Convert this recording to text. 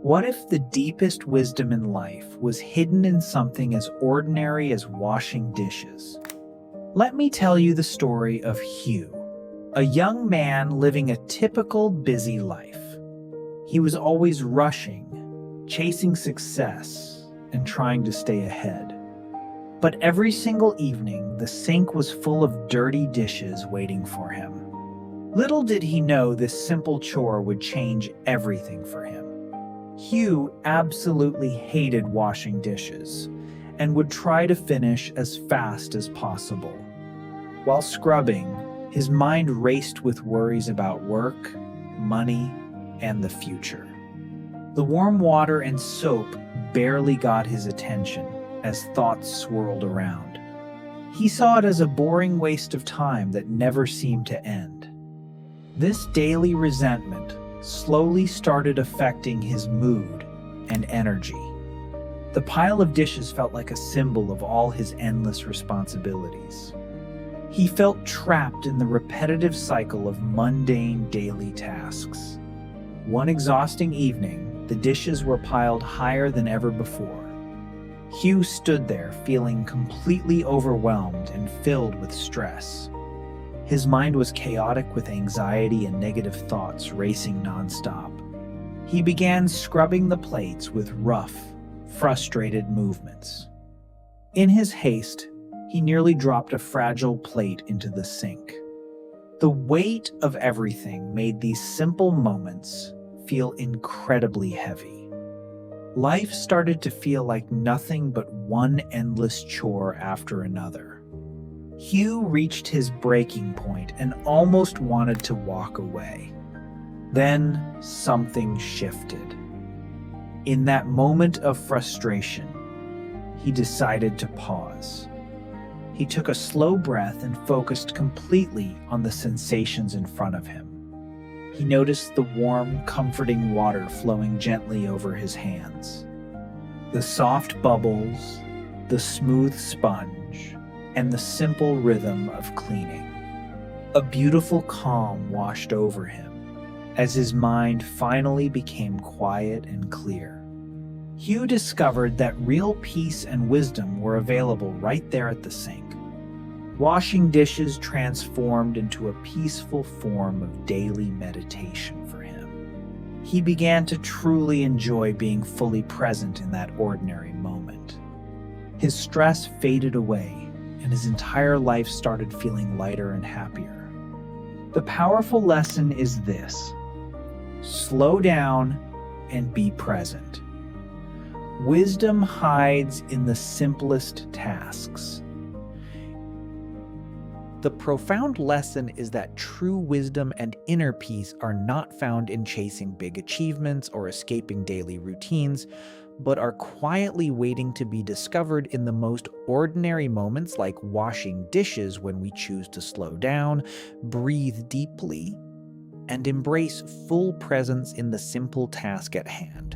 What if the deepest wisdom in life was hidden in something as ordinary as washing dishes? Let me tell you the story of Hugh, a young man living a typical busy life. He was always rushing, chasing success, and trying to stay ahead. But every single evening, the sink was full of dirty dishes waiting for him. Little did he know this simple chore would change everything for him. Hugh absolutely hated washing dishes and would try to finish as fast as possible. While scrubbing, his mind raced with worries about work, money, and the future. The warm water and soap barely got his attention as thoughts swirled around. He saw it as a boring waste of time that never seemed to end. This daily resentment slowly started affecting his mood and energy. The pile of dishes felt like a symbol of all his endless responsibilities. He felt trapped in the repetitive cycle of mundane daily tasks. One exhausting evening, the dishes were piled higher than ever before. Hugh stood there feeling completely overwhelmed and filled with stress. His mind was chaotic with anxiety and negative thoughts racing nonstop. He began scrubbing the plates with rough, frustrated movements. In his haste, he nearly dropped a fragile plate into the sink. The weight of everything made these simple moments feel incredibly heavy. Life started to feel like nothing but one endless chore after another. Hugh reached his breaking point and almost wanted to walk away. Then something shifted. In that moment of frustration, he decided to pause. He took a slow breath and focused completely on the sensations in front of him. He noticed the warm, comforting water flowing gently over his hands, the soft bubbles, the smooth sponge, and the simple rhythm of cleaning. A beautiful calm washed over him as his mind finally became quiet and clear. Hugh discovered that real peace and wisdom were available right there at the sink. Washing dishes transformed into a peaceful form of daily meditation for him. He began to truly enjoy being fully present in that ordinary moment. His stress faded away, and his entire life started feeling lighter and happier. The powerful lesson is this: slow down and be present. Wisdom hides in the simplest tasks. The profound lesson is that true wisdom and inner peace are not found in chasing big achievements or escaping daily routines, but are quietly waiting to be discovered in the most ordinary moments, like washing dishes, when we choose to slow down, breathe deeply, and embrace full presence in the simple task at hand.